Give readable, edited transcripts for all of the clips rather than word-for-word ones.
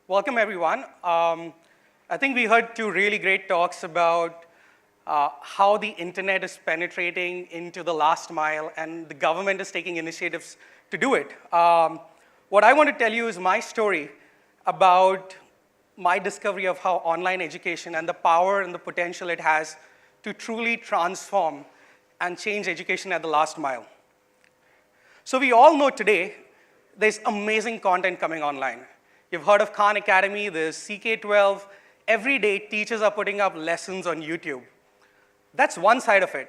Welcome, everyone. I think we heard two really great talks about how the internet is penetrating into the last mile, and the government is taking initiatives to do it. What I want to tell you is my story about my discovery of how online education and the power and the potential it has to truly transform and change education at the last mile. So we all know today there's amazing content coming online. You've heard of Khan Academy, there's CK12. Every day, teachers are putting up lessons on YouTube. That's one side of it.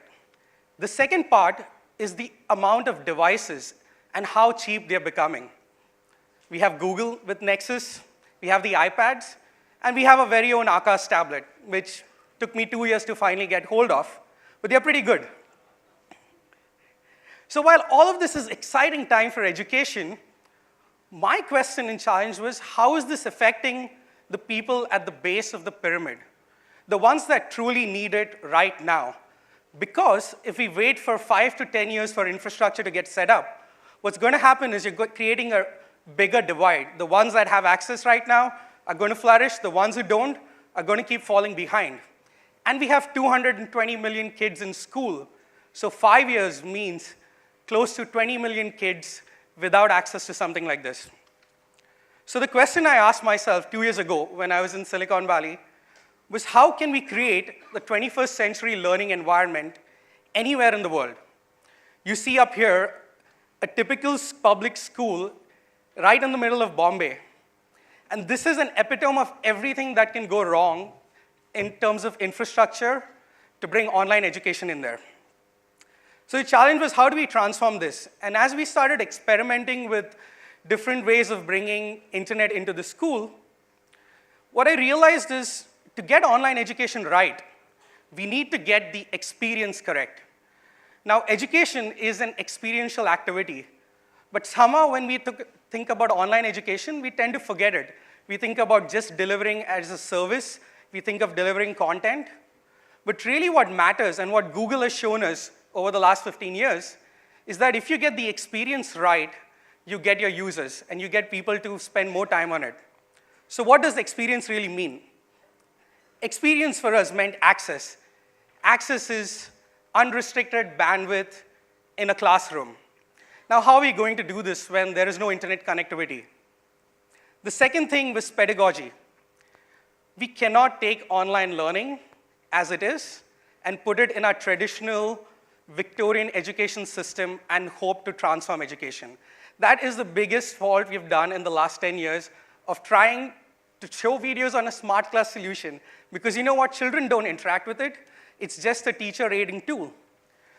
The second part is the amount of devices and how cheap they're becoming. We have Google with Nexus, we have the iPads, and we have a very own Akash tablet, which took me 2 years to finally get hold of, but they're pretty good. So while all of this is exciting time for education, my question and challenge was, how is this affecting the people at the base of the pyramid, the ones that truly need it right now? Because if we wait for 5 to 10 years for infrastructure to get set up, what's going to happen is you're creating a bigger divide. The ones that have access right now are going to flourish. The ones who don't are going to keep falling behind. And we have 220 million kids in school. So 5 years means close to 20 million kids without access to something like this. So the question I asked myself 2 years ago when I was in Silicon Valley was, how can we create the 21st century learning environment anywhere in the world? You see up here a typical public school right in the middle of Bombay. And this is an epitome of everything that can go wrong in terms of infrastructure to bring online education in there. So the challenge was, how do we transform this? And as we started experimenting with different ways of bringing internet into the school, what I realized is, to get online education right, we need to get the experience correct. Now, education is an experiential activity, but somehow when we think about online education, we tend to forget it. We think about just delivering as a service. We think of delivering content. But really what matters, and what Google has shown us over the last 15 years, is that if you get the experience right, you get your users, and you get people to spend more time on it. So what does experience really mean? Experience for us meant access. Access is unrestricted bandwidth in a classroom. Now, how are we going to do this when there is no internet connectivity? The second thing was pedagogy. We cannot take online learning as it is and put it in our traditional Victorian education system and hope to transform education. That is the biggest fault we've done in the last 10 years of trying to show videos on a smart class solution, because you know what? Children don't interact with it. It's just a teacher aiding tool.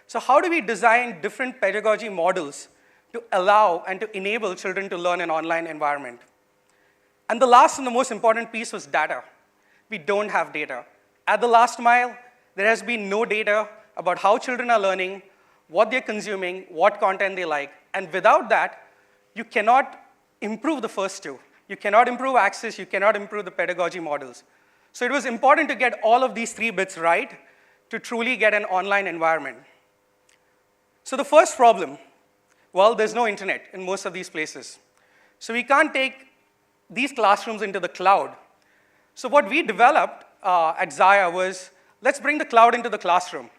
So how do we design different pedagogy models to allow and to enable children to learn in an online environment? And the last and the most important piece was data. We don't have data. At the last mile, there has been no data about how children are learning, what they're consuming, what content they like. And without that, you cannot improve the first two. You cannot improve access, you cannot improve the pedagogy models. So it was important to get all of these three bits right to truly get an online environment. So the first problem, well, there's no internet in most of these places. So we can't take these classrooms into the cloud. So what we developed at Zaya was, let's bring the cloud into the classroom.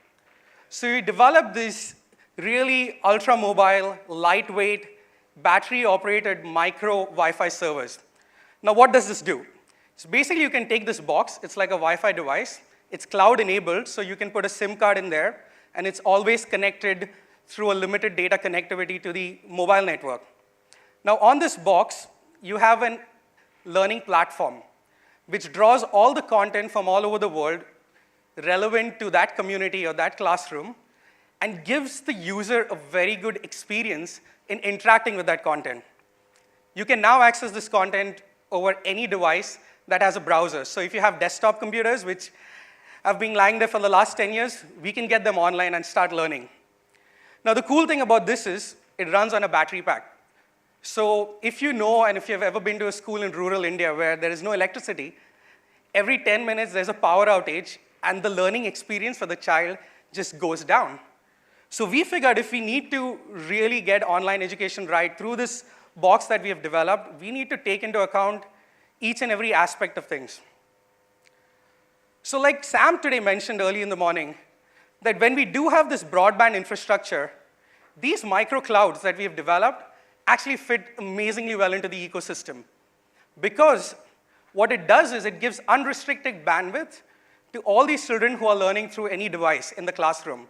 So we developed these really ultra-mobile, lightweight, battery-operated micro Wi-Fi servers. Now, what does this do? So basically, you can take this box. It's like a Wi-Fi device. It's cloud-enabled, so you can put a SIM card in there, and it's always connected through a limited data connectivity to the mobile network. Now, on this box, you have a learning platform, which draws all the content from all over the world relevant to that community or that classroom, and gives the user a very good experience in interacting with that content. You can now access this content over any device that has a browser. So if you have desktop computers, which have been lying there for the last 10 years, we can get them online and start learning. Now, the cool thing about this is it runs on a battery pack. So if you know, and if you've ever been to a school in rural India where there is no electricity, every 10 minutes there's a power outage, and the learning experience for the child just goes down. So we figured if we need to really get online education right through this box that we have developed, we need to take into account each and every aspect of things. So like Sam today mentioned early in the morning, that when we do have this broadband infrastructure, these micro clouds that we have developed actually fit amazingly well into the ecosystem. Because what it does is it gives unrestricted bandwidth to all these children who are learning through any device in the classroom.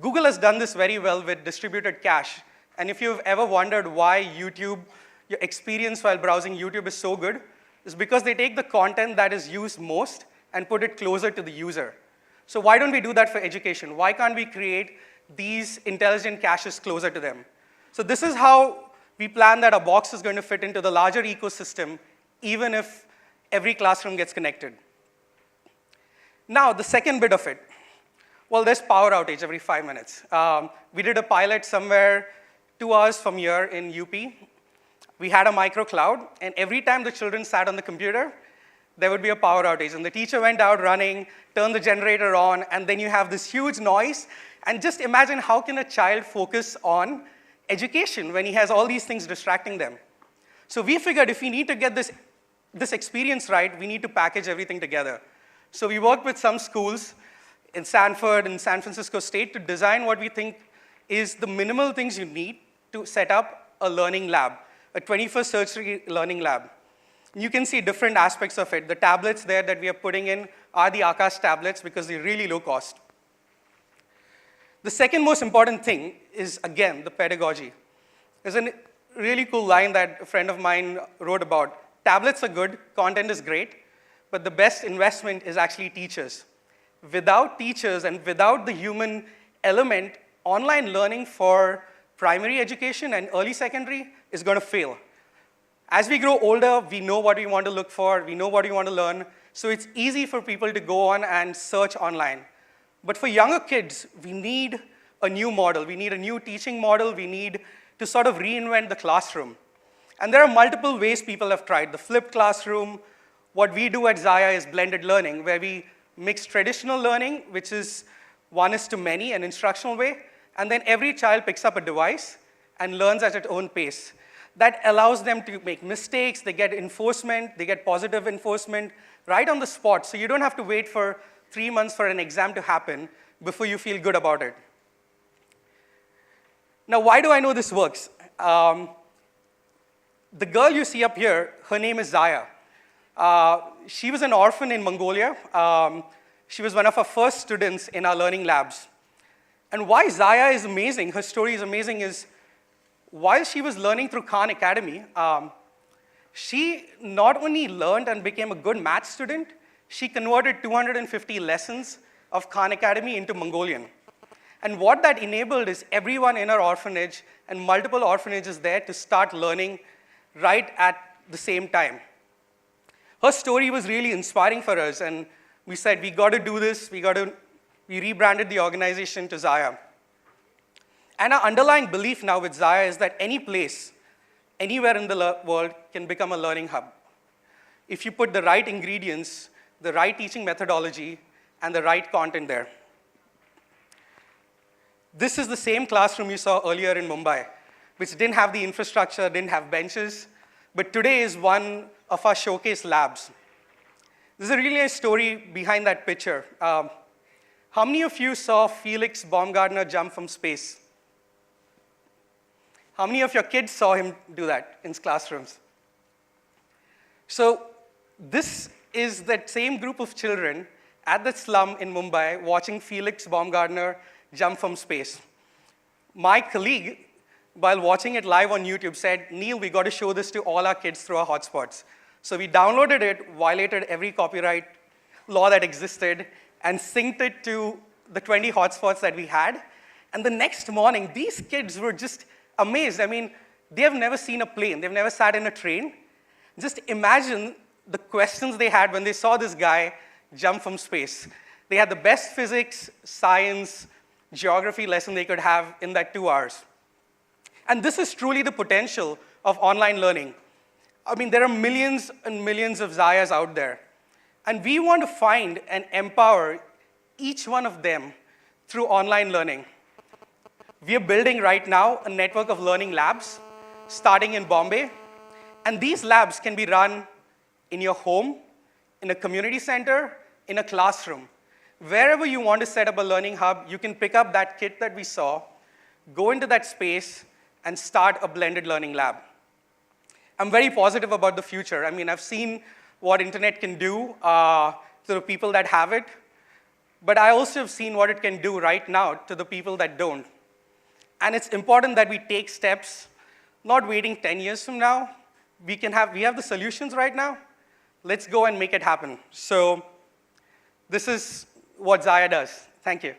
Google has done this very well with distributed cache. And if you've ever wondered why YouTube, your experience while browsing YouTube is so good, it's because they take the content that is used most and put it closer to the user. So why don't we do that for education? Why can't we create these intelligent caches closer to them? So this is how we plan that our box is going to fit into the larger ecosystem, even if every classroom gets connected. Now, the second bit of it, well, there's power outage every 5 minutes. We did a pilot somewhere 2 hours from here in UP. We had a micro cloud, and every time the children sat on the computer, there would be a power outage. And the teacher went out running, turned the generator on, and then you have this huge noise. And just imagine how can a child focus on education when he has all these things distracting them. So we figured if we need to get this experience right, we need to package everything together. So we worked with some schools in Stanford and San Francisco State to design what we think is the minimal things you need to set up a learning lab, a 21st century learning lab. You can see different aspects of it. The tablets there that we are putting in are the Akash tablets because they're really low cost. The second most important thing is, again, the pedagogy. There's a really cool line that a friend of mine wrote about. Tablets are good, content is great, but the best investment is actually teachers. Without teachers and without the human element, online learning for primary education and early secondary is going to fail. As we grow older, we know what we want to look for, we know what we want to learn, so it's easy for people to go on and search online. But for younger kids, we need a new model. We need a new teaching model. We need to sort of reinvent the classroom. And there are multiple ways people have tried. The flipped classroom. What we do at Zaya is blended learning, where we mix traditional learning, which is one-to-many, an instructional way, and then every child picks up a device and learns at its own pace. That allows them to make mistakes, they get enforcement, they get positive enforcement right on the spot, so you don't have to wait for 3 months for an exam to happen before you feel good about it. Now, why do I know this works? The girl you see up here, her name is Zaya. She was an orphan in Mongolia. She was one of our first students in our learning labs. And why Zaya is amazing, her story is amazing, is while she was learning through Khan Academy, she not only learned and became a good math student, she converted 250 lessons of Khan Academy into Mongolian. And what that enabled is everyone in our orphanage and multiple orphanages there to start learning right at the same time. Her story was really inspiring for us, and we said, we got to do this, we rebranded the organization to Zaya. And our underlying belief now with Zaya is that any place, anywhere in the world can become a learning hub. If you put the right ingredients, the right teaching methodology, and the right content there. This is the same classroom you saw earlier in Mumbai, which didn't have the infrastructure, didn't have benches, but today is one of our showcase labs. There's a really nice story behind that picture. How many of you saw Felix Baumgartner jump from space? How many of your kids saw him do that in classrooms? So this is that same group of children at the slum in Mumbai watching Felix Baumgartner jump from space. My colleague, while watching it live on YouTube, said, Neil, we got to show this to all our kids through our hotspots. So we downloaded it, violated every copyright law that existed, and synced it to the 20 hotspots that we had. And the next morning, these kids were just amazed. I mean, they have never seen a plane. They've never sat in a train. Just imagine the questions they had when they saw this guy jump from space. They had the best physics, science, geography lesson they could have in that 2 hours. And this is truly the potential of online learning. I mean, there are millions and millions of Zayas out there. And we want to find and empower each one of them through online learning. We are building right now a network of learning labs, starting in Bombay. And these labs can be run in your home, in a community center, in a classroom. Wherever you want to set up a learning hub, you can pick up that kit that we saw, go into that space, and start a blended learning lab. I'm very positive about the future. I mean, I've seen what internet can do to the people that have it, but I also have seen what it can do right now to the people that don't. And it's important that we take steps, not waiting 10 years from now. We have the solutions right now. Let's go and make it happen. So this is what Zaya does. Thank you.